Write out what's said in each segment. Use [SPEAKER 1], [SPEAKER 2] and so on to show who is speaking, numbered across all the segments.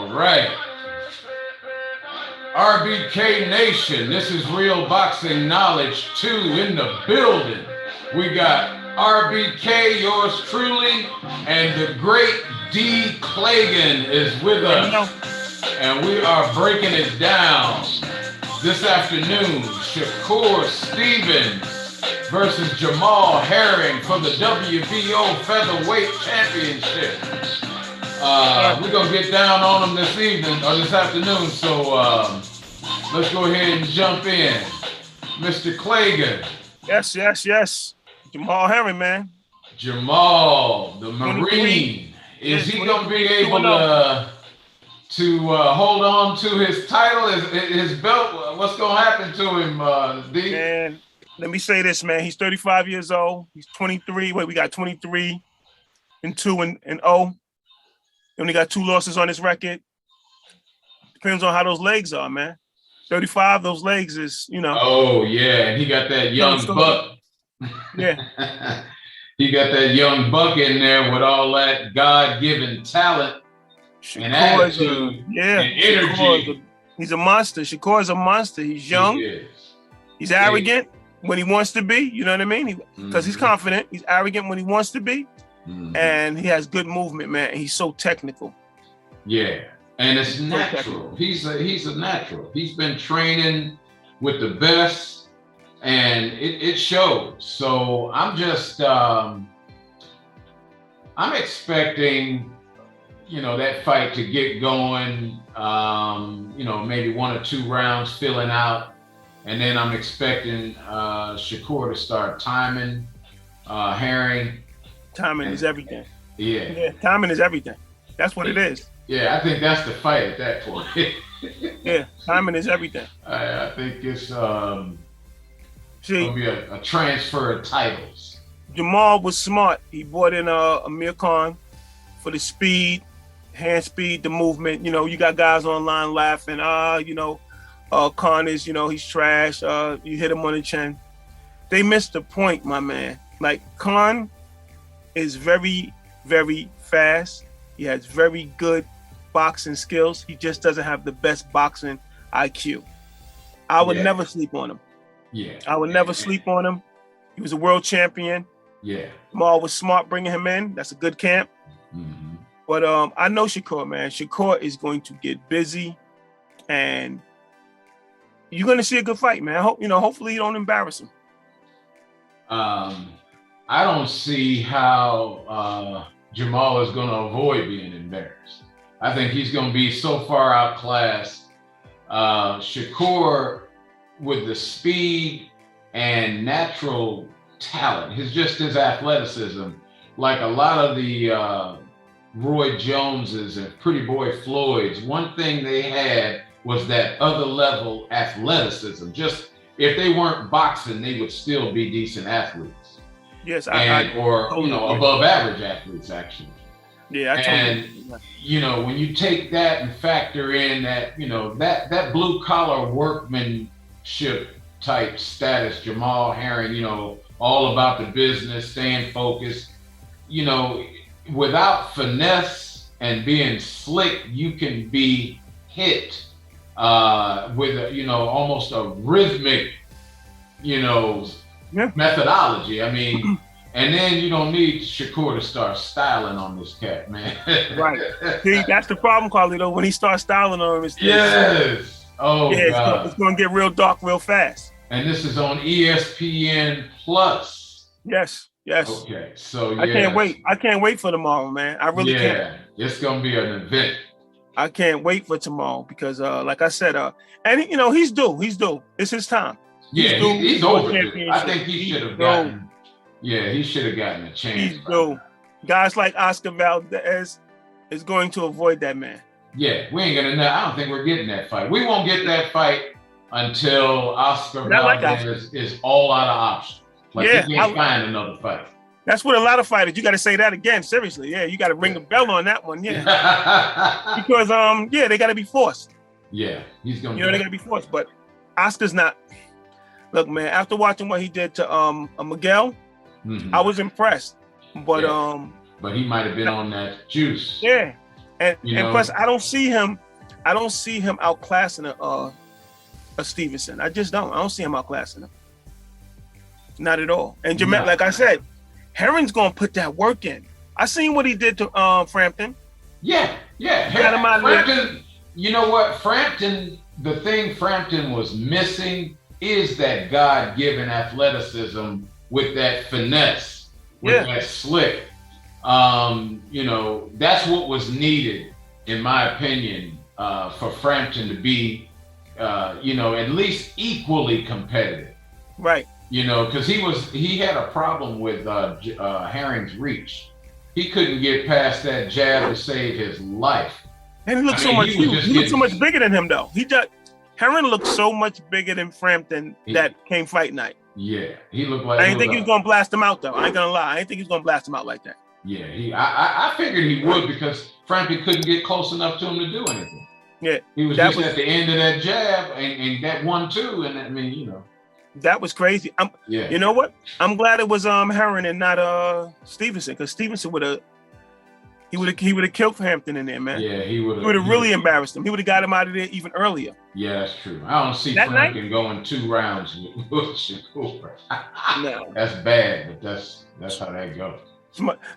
[SPEAKER 1] All right. RBK Nation, this is Real Boxing Knowledge 2 in the building. We got RBK, yours truly, and the great D. Clagan is with us. And we are breaking it down this afternoon. Shakur Stevenson versus Jamal Haye for the WBO Featherweight Championship. We're going to get down on them this evening, or this afternoon, so let's go ahead and jump in. Mr. Clagan.
[SPEAKER 2] Yes. Jamal Haye, man.
[SPEAKER 1] Jamal, the Marine. Is he going to be able to hold on to his title, his belt? What's going to happen to him, D?
[SPEAKER 2] Man, let me say this, man. He's 35 years old. He's 23. Wait, we got 23 and 2 and 0. He only got 2 losses on his record. Depends on how those legs are, man. 35, those legs is,
[SPEAKER 1] Oh, yeah. And he got that young buck.
[SPEAKER 2] Yeah.
[SPEAKER 1] He got that young buck in there with all that God-given talent and attitude and energy.
[SPEAKER 2] He's a monster. Shakur is a monster. He's young.
[SPEAKER 1] He is.
[SPEAKER 2] He's arrogant when he wants to be. You know what I mean? Because he's confident. He's arrogant when he wants to be. And he has good movement, man. And he's so technical.
[SPEAKER 1] Yeah. And it's natural. He's a natural. He's been training with the best, and it shows. So I'm just I'm expecting, that fight to get going. Maybe 1 or 2 rounds filling out, and then I'm expecting Shakur to start timing Haye.
[SPEAKER 2] Timing is everything.
[SPEAKER 1] Yeah,
[SPEAKER 2] timing is everything. That's what it is.
[SPEAKER 1] Yeah, I think that's the fight at that point.
[SPEAKER 2] Yeah, timing is everything.
[SPEAKER 1] I think it's going to be a transfer of titles.
[SPEAKER 2] Jamal was smart. He brought in Amir Khan for the speed, hand speed, the movement. You got guys online laughing. Khan is, he's trash. You hit him on the chin. They missed the point, my man. Like, Khan is very, very fast. He has very good boxing skills. He just doesn't have the best boxing IQ. I would never sleep on him.
[SPEAKER 1] Yeah.
[SPEAKER 2] I would never sleep on him. He was a world champion.
[SPEAKER 1] Yeah.
[SPEAKER 2] Jamal was smart bringing him in. That's a good camp.
[SPEAKER 1] Mm-hmm.
[SPEAKER 2] But I know Shakur, man. Shakur is going to get busy, and you're going to see a good fight, man. Hopefully you don't embarrass him.
[SPEAKER 1] I don't see how Jamal is going to avoid being embarrassed. I think he's going to be so far outclassed. Shakur, with the speed and natural talent, his athleticism, like a lot of the Roy Joneses and Pretty Boy Floyds, one thing they had was that other level athleticism. Just if they weren't boxing, they would still be decent athletes.
[SPEAKER 2] Yes,
[SPEAKER 1] above average athletes, actually.
[SPEAKER 2] Yeah,
[SPEAKER 1] when you take that and factor in that, that blue collar workmanship type status, Jamal Haye, all about the business, staying focused, without finesse and being slick, you can be hit with almost a rhythmic, methodology. I mean, and then you don't need Shakur to start styling on this cat, man.
[SPEAKER 2] Right. See, that's the problem, Carlito. When he starts styling on him, it's
[SPEAKER 1] God.
[SPEAKER 2] It's going to get real dark real fast.
[SPEAKER 1] And this is on ESPN Plus.
[SPEAKER 2] Yes.
[SPEAKER 1] Okay, so
[SPEAKER 2] I can't wait. I can't wait for tomorrow, man. I really can't.
[SPEAKER 1] Yeah, it's going to be an event.
[SPEAKER 2] I can't wait for tomorrow because, like I said, and he's due. It's his time.
[SPEAKER 1] He's overdue. I think he should have gotten. Yeah, he should have gotten a chance.
[SPEAKER 2] He's due. Guys like Oscar Valdez is going to avoid that man.
[SPEAKER 1] Yeah, we ain't gonna. I don't think we're getting that fight. We won't get that fight until Oscar Valdez is all out of options. He can't find another fight.
[SPEAKER 2] That's what a lot of fighters. You got to say that again. Seriously, yeah, you got to ring the bell on that one. Yeah, because they got to be forced.
[SPEAKER 1] Yeah, he's gonna.
[SPEAKER 2] They got to be forced. But Oscar's not. Look, man. After watching what he did to Miguel, I was impressed. But
[SPEAKER 1] but he might have been on that juice.
[SPEAKER 2] Yeah, And
[SPEAKER 1] You
[SPEAKER 2] and
[SPEAKER 1] know?
[SPEAKER 2] plus, I don't see him outclassing a Stevenson. I just don't. I don't see him outclassing him. Not at all. And Jamal, like I said, Hearn's gonna put that work in. I seen what he did to Frampton.
[SPEAKER 1] Yeah.
[SPEAKER 2] Got him out of there.
[SPEAKER 1] Frampton, you know what? The thing Frampton was missing is that God-given athleticism with that finesse, with that slick. You know, that's what was needed, in my opinion, for Frampton to be, you know, at least equally competitive.
[SPEAKER 2] Right.
[SPEAKER 1] You know, because he had a problem with Herring's reach. He couldn't get past that jab to save his life.
[SPEAKER 2] And he looked so much huge. He looked so much bigger than him, though. Hearn looked so much bigger than Frampton that came fight night.
[SPEAKER 1] Yeah, he looked like.
[SPEAKER 2] I didn't think he was gonna blast him out, though. I ain't gonna lie. I didn't think he was gonna blast him out like that.
[SPEAKER 1] Yeah, I figured he would, because Frampton couldn't get close enough to him to do anything.
[SPEAKER 2] Yeah,
[SPEAKER 1] he was just at the end of that jab and that 1-2, and I mean, you know.
[SPEAKER 2] That was crazy. You know what? I'm glad it was Hearn and not Stevenson, because Stevenson would have killed Hampton in there, man.
[SPEAKER 1] Yeah, he would
[SPEAKER 2] have really embarrassed him. He would have got him out of there even earlier.
[SPEAKER 1] Yeah, that's true. I don't see Frampton going 2 rounds with Shakur. No, that's bad, but that's how that goes.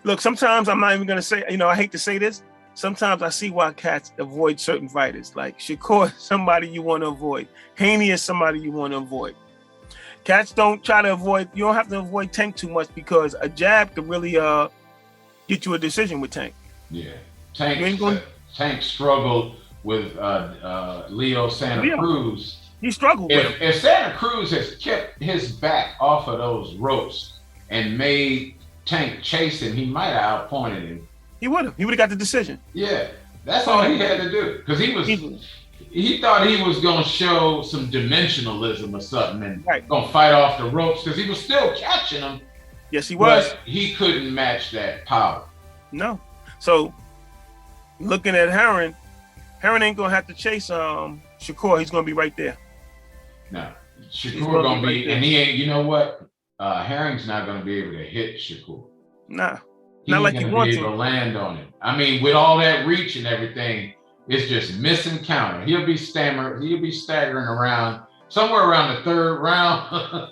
[SPEAKER 2] Look, sometimes I'm not even gonna say. You know, I hate to say this. Sometimes I see why cats avoid certain fighters. Like Shakur, somebody you want to avoid. Haney is somebody you want to avoid. Cats don't try to avoid. You don't have to avoid Tank too much, because a jab could really get you a decision with Tank.
[SPEAKER 1] Yeah, Tank struggled with Leo Santa Cruz.
[SPEAKER 2] He struggled with him.
[SPEAKER 1] If Santa Cruz has kept his back off of those ropes and made Tank chase him, he might have outpointed him.
[SPEAKER 2] He would have. He would have got the decision.
[SPEAKER 1] Yeah, that's all he had to do, because he thought he was going to show some dimensionalism or something and going to fight off the ropes, because he was still catching him.
[SPEAKER 2] Yes, he was.
[SPEAKER 1] But he couldn't match that power.
[SPEAKER 2] No. So, looking at Hearn ain't going to have to chase Shakur. He's going to be right there.
[SPEAKER 1] No. Shakur going to be, and he ain't, you know what? Herring's not going to be able to hit Shakur.
[SPEAKER 2] Nah. Not like he wants to.
[SPEAKER 1] Be able to land on it. I mean, with all that reach and everything, it's just missing counter. He'll be staggering around somewhere around the 3rd round.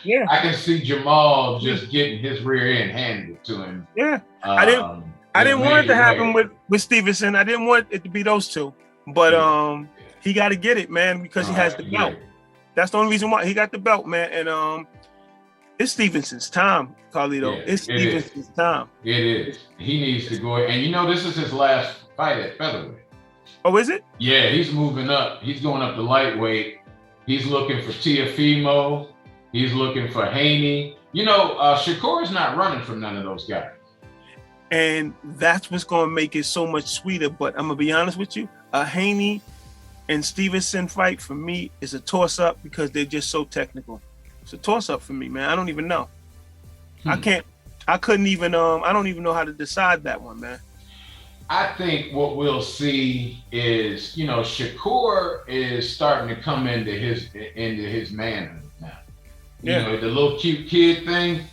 [SPEAKER 1] Yeah. I can see Jamal just getting his rear end handed to him.
[SPEAKER 2] Yeah. I didn't want it to happen with Stevenson. I didn't want it to be those two. But he got to get it, man, because he has the belt. That's the only reason why he got the belt, man. And it's Stevenson's time, Carlito. It's Stevenson's time.
[SPEAKER 1] It is. He needs to go. And you know, this is his last fight at featherweight.
[SPEAKER 2] Oh, is it?
[SPEAKER 1] Yeah, he's moving up. He's going up to lightweight. He's looking for Teofimo. He's looking for Haney. You know, Shakur is not running from none of those guys.
[SPEAKER 2] And that's what's going to make it so much sweeter. But I'm going to be honest with you. A Haney and Stevenson fight for me is a toss-up, because they're just so technical. It's a toss-up for me, man. I don't even know. I don't even know how to decide that one, man.
[SPEAKER 1] I think what we'll see is, you know, Shakur is starting to come into his manhood now. You know, the little cute kid thing,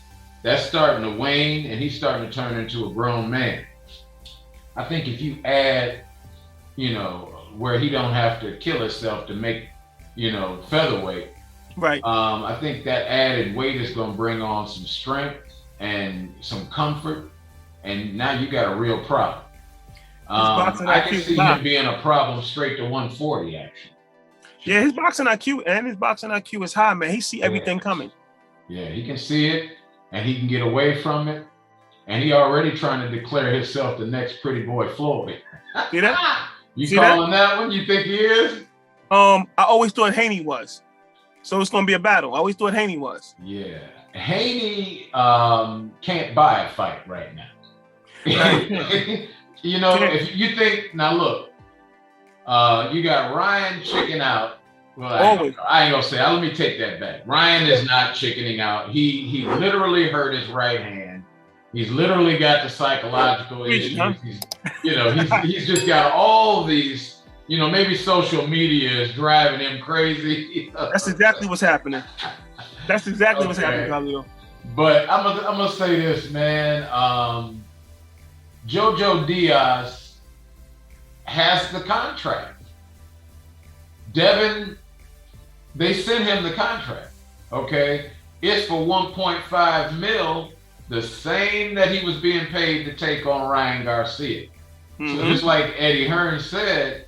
[SPEAKER 1] that's starting to wane, and he's starting to turn into a grown man. I think if you add, you know, where he don't have to kill himself to make, you know, featherweight.
[SPEAKER 2] Right.
[SPEAKER 1] I think that added weight is going to bring on some strength and some comfort, and now you got a real problem. I can see him being a problem straight to 140, actually.
[SPEAKER 2] Yeah, his boxing IQ is high, man. He see everything coming.
[SPEAKER 1] Yeah, he can see it, and he can get away from it, and he already trying to declare himself the next pretty boy Floyd.
[SPEAKER 2] See that?
[SPEAKER 1] You calling that one? You think he is?
[SPEAKER 2] I always thought Haney was. So it's going to be a battle. I always thought Haney was.
[SPEAKER 1] Yeah. Haney can't buy a fight right now. You know, if you think, now look, you got Ryan chicken out. Well, I ain't gonna say. Let me take that back. Ryan is not chickening out. He literally hurt his right hand. He's literally got the psychological issues. He's just got all these. You know, maybe social media is driving him crazy.
[SPEAKER 2] That's exactly what's happening. That's exactly what's happening, Carlito.
[SPEAKER 1] But I'm gonna say this, man. Jojo Diaz has the contract. Devin, they sent him the contract. Okay, it's for 1.5 mil, the same that he was being paid to take on Ryan Garcia. Mm-hmm. So just like Eddie Hearn said,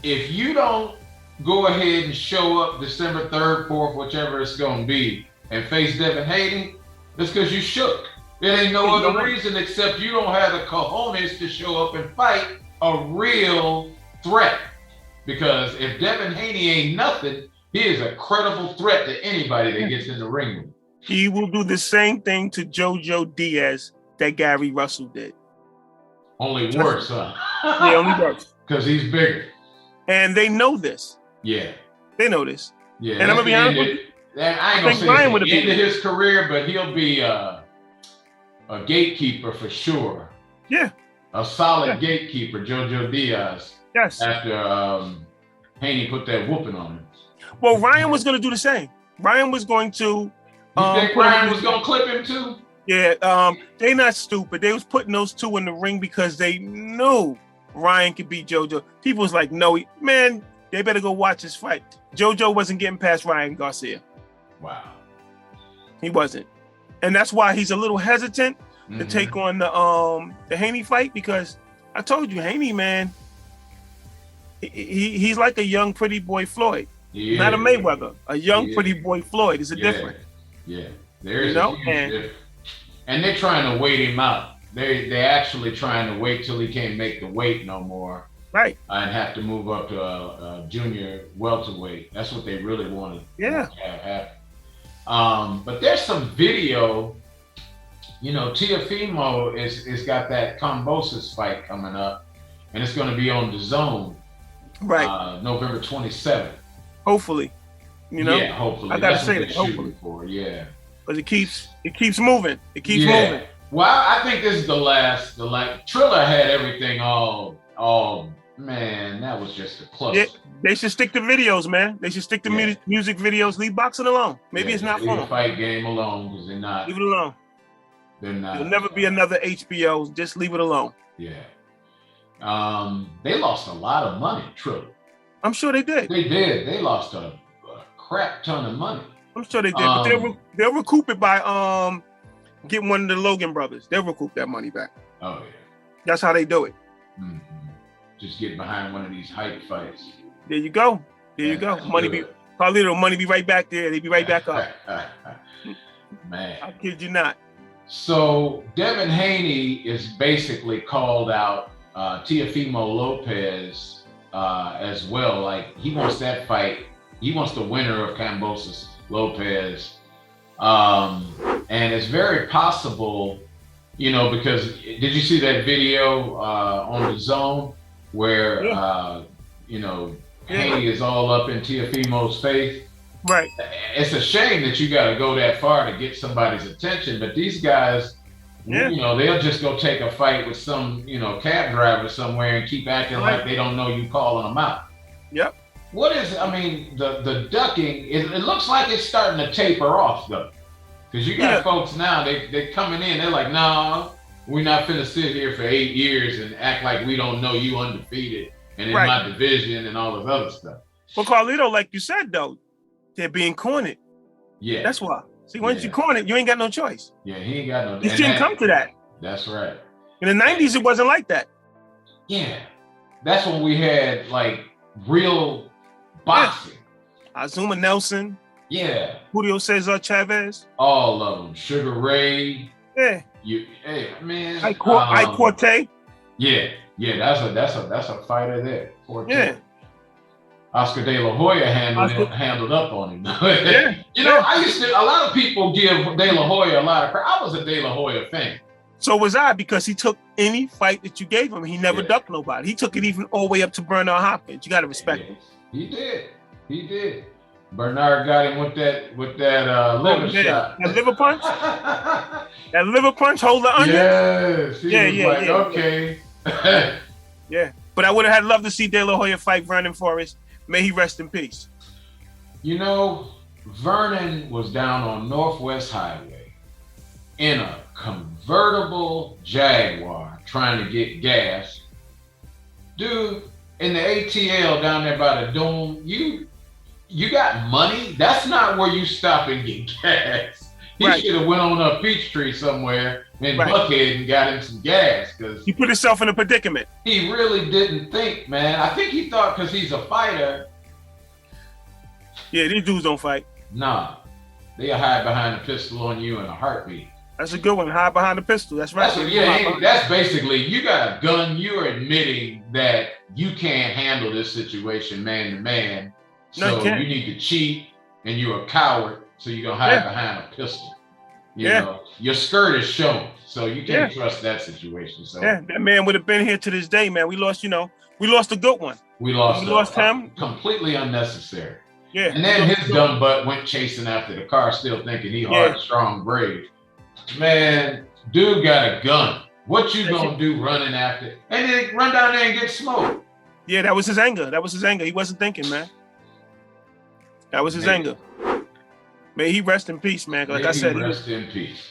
[SPEAKER 1] if you don't go ahead and show up December 3rd, 4th, whichever it's going to be, and face Devin Haney, it's because you shook. There ain't no other reason except you don't have the cojones to show up and fight a real threat. Because if Devin Haney ain't nothing, he is a credible threat to anybody that gets in the ring with him.
[SPEAKER 2] He will do the same thing to JoJo Diaz that Gary Russell did.
[SPEAKER 1] Only worse, huh?
[SPEAKER 2] Yeah, only worse.
[SPEAKER 1] Because he's bigger.
[SPEAKER 2] And they know this.
[SPEAKER 1] Yeah.
[SPEAKER 2] They know this.
[SPEAKER 1] Yeah.
[SPEAKER 2] And I'm going to be honest with you.
[SPEAKER 1] I ain't going to say it's the end of his career, but he'll be a gatekeeper for sure.
[SPEAKER 2] Yeah.
[SPEAKER 1] A solid gatekeeper, JoJo Diaz.
[SPEAKER 2] Yes.
[SPEAKER 1] After Haney put that whooping on him.
[SPEAKER 2] Well, Ryan was going to do the same. Ryan was going to...
[SPEAKER 1] You think Ryan was going to clip him too?
[SPEAKER 2] Yeah. They not stupid. They was putting those two in the ring because they knew Ryan could beat JoJo. People was like, no, man, they better go watch this fight. JoJo wasn't getting past Ryan Garcia.
[SPEAKER 1] Wow.
[SPEAKER 2] He wasn't. And that's why he's a little hesitant to take on the Haney fight, because I told you, Haney, man, he's like a young pretty boy Floyd. Yeah. Not a Mayweather. A young pretty boy Floyd is a difference.
[SPEAKER 1] Yeah. There's a huge difference. And they're trying to wait him out. They're actually trying to wait till he can't make the weight no more.
[SPEAKER 2] Right.
[SPEAKER 1] And have to move up to a junior welterweight. That's what they really want to have happen. But there's some video, Teofimo is got that Kambosos fight coming up, and it's going to be on DAZN, right? November 27th.
[SPEAKER 2] Hopefully,
[SPEAKER 1] Yeah, hopefully.
[SPEAKER 2] I gotta say that. Hopefully, because it keeps moving. It keeps moving.
[SPEAKER 1] Well, I think this is the last. Triller had everything all. Man, that was just a close.
[SPEAKER 2] Yeah, they should stick to videos, man. They should stick to music videos. Leave boxing alone. Maybe it's not fun.
[SPEAKER 1] Leave the fight game alone, because they're not.
[SPEAKER 2] Leave it alone.
[SPEAKER 1] They're not.
[SPEAKER 2] There'll never be another HBO. Just leave it alone.
[SPEAKER 1] Yeah. They lost a lot of money, Triller.
[SPEAKER 2] I'm sure they did.
[SPEAKER 1] They did. They lost a crap ton of money.
[SPEAKER 2] I'm sure they did. But they'll recoup it by getting one of the Logan brothers. They'll recoup that money back.
[SPEAKER 1] Oh yeah.
[SPEAKER 2] That's how they do it.
[SPEAKER 1] Mm-hmm. Just get behind one of these hype fights.
[SPEAKER 2] There you go. You go. Money be right back there. They be right back up.
[SPEAKER 1] Man.
[SPEAKER 2] I kid you not.
[SPEAKER 1] So Devin Haney is basically called out Teofimo Lopez as well. Like, he wants that fight. He wants the winner of Kambosos Lopez. And it's very possible, because did you see that video on the zone where Haney is all up in Teofimo's face?
[SPEAKER 2] Right.
[SPEAKER 1] It's a shame that you got to go that far to get somebody's attention, but these guys, they'll just go take a fight with some, cab driver somewhere and keep acting like they don't know you calling them out.
[SPEAKER 2] Yep.
[SPEAKER 1] The ducking, it looks like it's starting to taper off though. Because you got folks now, they coming in, they're like, no, we're not finna sit here for 8 years and act like we don't know you undefeated and in my division and all this other stuff.
[SPEAKER 2] Well, Carlito, like you said though, they're being cornered.
[SPEAKER 1] Yeah.
[SPEAKER 2] That's why. See, once you cornered, you ain't got no choice.
[SPEAKER 1] Yeah, he ain't got no
[SPEAKER 2] choice. It shouldn't come to that.
[SPEAKER 1] That's right.
[SPEAKER 2] In the 90s, it wasn't like that.
[SPEAKER 1] Yeah. That's when we had like real boxing.
[SPEAKER 2] Azuma Nelson.
[SPEAKER 1] Yeah.
[SPEAKER 2] Julio Cesar Chavez.
[SPEAKER 1] All of them. Sugar Ray.
[SPEAKER 2] Yeah.
[SPEAKER 1] Man.
[SPEAKER 2] Ike Corte.
[SPEAKER 1] Yeah. Yeah, that's a fighter there. Corte.
[SPEAKER 2] Yeah.
[SPEAKER 1] Oscar De La Hoya handled up on him. A lot of people give De La Hoya a lot of credit. I was a De La Hoya fan.
[SPEAKER 2] So was I, because he took any fight that you gave him. He never ducked nobody. He took it even all the way up to Bernard Hopkins. You got to respect him.
[SPEAKER 1] He did. Bernard got him with that liver shot.
[SPEAKER 2] That liver punch? That liver punch, hold the onion?
[SPEAKER 1] Yes. He was okay.
[SPEAKER 2] Yeah. But I would have loved to see De La Hoya fight Vernon Forrest. May he rest in peace.
[SPEAKER 1] Vernon was down on Northwest Highway in a convertible Jaguar trying to get gas. dude, in the ATL down there by the Dome, you got money? That's not where you stop and get gas. He should have went on a Peachtree somewhere in Buckhead and got him some gas, because
[SPEAKER 2] he put himself in a predicament.
[SPEAKER 1] He really didn't think, man. I think he thought because he's a fighter.
[SPEAKER 2] Yeah, these dudes don't fight.
[SPEAKER 1] Nah, they'll hide behind a pistol on you in a heartbeat.
[SPEAKER 2] That's a good one. Hide behind the pistol. That's right.
[SPEAKER 1] That's basically, you got a gun. You're admitting that you can't handle this situation man to man. So you need to cheat, and you're a coward. So you're gonna hide behind a pistol. You know, your skirt is shown, so you can't trust that situation. So
[SPEAKER 2] that man would have been here to this day, man. We lost, we lost a good one.
[SPEAKER 1] We lost
[SPEAKER 2] him.
[SPEAKER 1] Completely unnecessary.
[SPEAKER 2] Yeah.
[SPEAKER 1] And then his dumb butt went chasing after the car, still thinking he hard, strong, brave. Man, dude got a gun. What you gonna do running after? And then run down there and get smoked.
[SPEAKER 2] Yeah, that was his anger. He wasn't thinking, man. That was his anger. May he rest in peace, man. Like I said,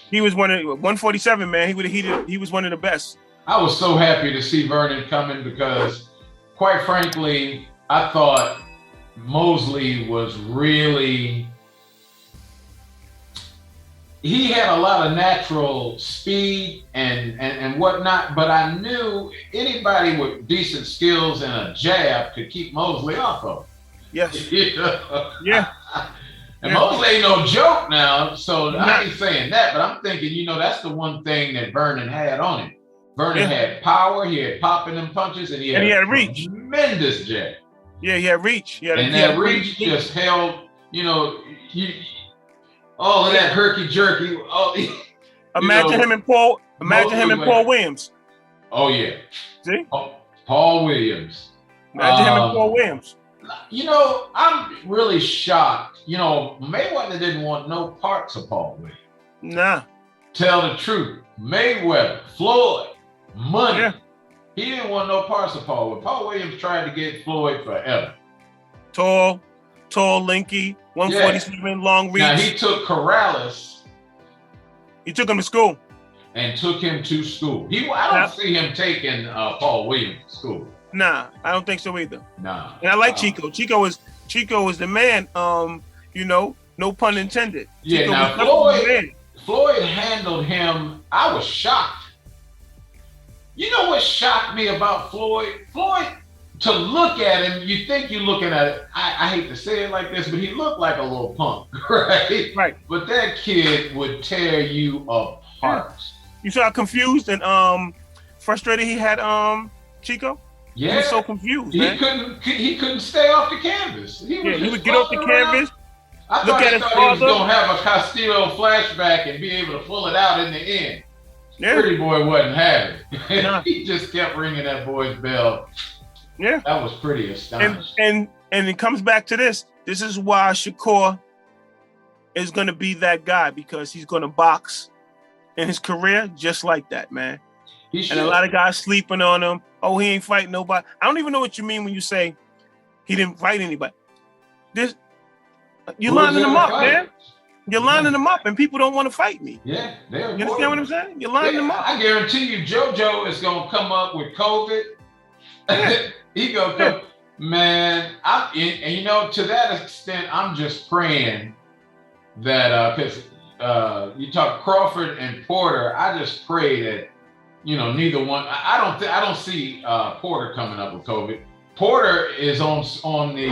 [SPEAKER 2] he was 147, man. He was one of the best.
[SPEAKER 1] I was so happy to see Vernon coming, because, quite frankly, I thought Mosley was really, he had a lot of natural speed and whatnot, but I knew anybody with decent skills and a jab could keep Mosley off of him.
[SPEAKER 2] Yes.
[SPEAKER 1] Yeah. And Mosley ain't no joke now, so I ain't saying that, but I'm thinking, that's the one thing that Vernon had on him. Vernon had power, he had popping them punches, and he had
[SPEAKER 2] reach.
[SPEAKER 1] Tremendous jab.
[SPEAKER 2] Yeah, he had reach.
[SPEAKER 1] That reach just held, all of that herky jerky.
[SPEAKER 2] Imagine him and Paul Williams.
[SPEAKER 1] Oh yeah.
[SPEAKER 2] See?
[SPEAKER 1] Paul Williams.
[SPEAKER 2] Imagine him and Paul Williams.
[SPEAKER 1] I'm really shocked. Mayweather didn't want no parts of Paul Williams.
[SPEAKER 2] Nah.
[SPEAKER 1] Tell the truth. Mayweather, Floyd, money.
[SPEAKER 2] Yeah.
[SPEAKER 1] He didn't want no parts of Paul Williams. Paul Williams tried to get Floyd forever.
[SPEAKER 2] Tall, lanky, 147, long reach.
[SPEAKER 1] Now, he took Corrales.
[SPEAKER 2] He took him to school.
[SPEAKER 1] And took him to school. I don't see him taking Paul Williams to school.
[SPEAKER 2] Nah, I don't think so either.
[SPEAKER 1] Nah.
[SPEAKER 2] And I like Chico. Chico is the man. No pun intended.
[SPEAKER 1] Yeah.
[SPEAKER 2] Chico
[SPEAKER 1] now Floyd handled him. I was shocked. You know what shocked me about Floyd? Floyd, to look at him, you think you're looking at. I hate to say it like this, but he looked like a little punk, right?
[SPEAKER 2] Right.
[SPEAKER 1] But that kid would tear you apart.
[SPEAKER 2] You saw how confused and frustrated he had Chico.
[SPEAKER 1] Yeah,
[SPEAKER 2] he was so confused. Man.
[SPEAKER 1] He couldn't stay off the canvas. He
[SPEAKER 2] would get off the canvas.
[SPEAKER 1] I thought he was gonna have a Castillo flashback and be able to pull it out in the end. Yeah. Pretty boy wasn't having it. Nah. He just kept ringing that boy's bell.
[SPEAKER 2] Yeah,
[SPEAKER 1] that was pretty astonishing.
[SPEAKER 2] And it comes back to this. This is why Shakur is gonna be that guy, because he's gonna box in his career just like that, man. And a lot of guys sleeping on him. Oh, he ain't fighting nobody. I don't even know what you mean when you say he didn't fight anybody. You're lining them up, man. You're lining them up, and people don't want to fight me.
[SPEAKER 1] Yeah,
[SPEAKER 2] you understand what I'm saying? You're lining them up.
[SPEAKER 1] I guarantee you, JoJo is gonna come up with COVID. Yeah. He gonna come, man. And to that extent, I'm just praying that because you talk Crawford and Porter, I just pray that neither one. I don't see Porter coming up with COVID. Porter is on the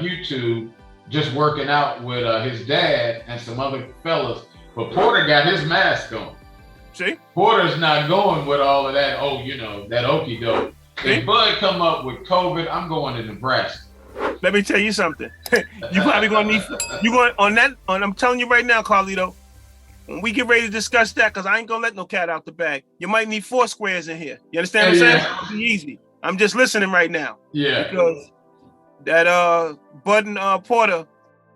[SPEAKER 1] YouTube just working out with his dad and some other fellas, but Porter got his mask on.
[SPEAKER 2] See,
[SPEAKER 1] Porter's not going with all of that. That okie doke. If Bud come up with COVID, I'm going to Nebraska.
[SPEAKER 2] Let me tell you something. You probably gonna need. You going on that? I'm telling you right now, Carlito. When we get ready to discuss that, because I ain't gonna let no cat out the bag. You might need 4 squares in here. You understand what I'm saying? It'll be easy. I'm just listening right now.
[SPEAKER 1] Yeah.
[SPEAKER 2] Because that Bud and Porter,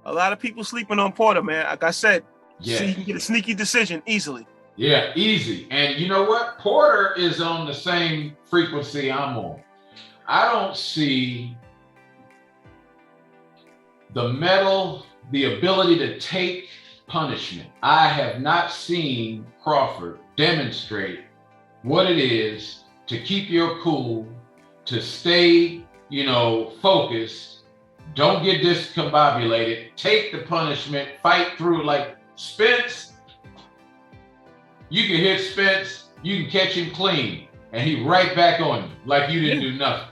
[SPEAKER 2] a lot of people sleeping on Porter, man. Like I said, so you can get a sneaky decision easily.
[SPEAKER 1] Yeah, easy. And you know what? Porter is on the same frequency I'm on. I don't see the mettle, the ability to take punishment. I have not seen Crawford demonstrate what it is to keep your cool, to stay, focused. Don't get discombobulated. Take the punishment. Fight through. Like Spence, you can hit Spence. You can catch him clean, and he right back on you like you didn't do nothing.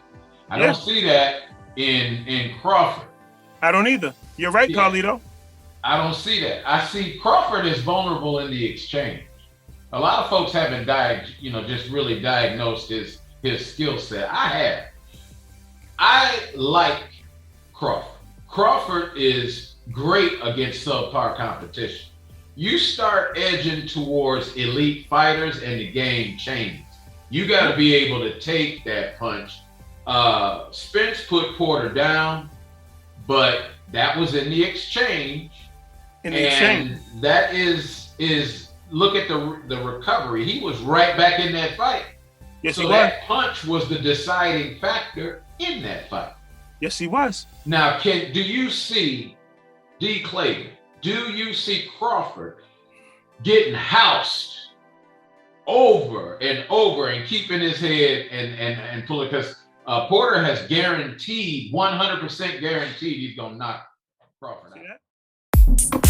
[SPEAKER 1] I don't see that in Crawford.
[SPEAKER 2] I don't either. You're right, Carlito.
[SPEAKER 1] I don't see that. I see Crawford is vulnerable in the exchange. A lot of folks haven't just really diagnosed his skill set. I have. I like Crawford. Crawford is great against subpar competition. You start edging towards elite fighters and the game changes. You got to be able to take that punch. Spence put Porter down, but that was in the exchange. That is look at the recovery. He was right back in that fight.
[SPEAKER 2] Yes,
[SPEAKER 1] so that punch was the deciding factor in that fight.
[SPEAKER 2] Yes, he was.
[SPEAKER 1] Now, do you see D. Clayton? Do you see Crawford getting housed over and over and keeping his head and pulling? Because Porter has guaranteed, 100% guaranteed, he's gonna knock Crawford out.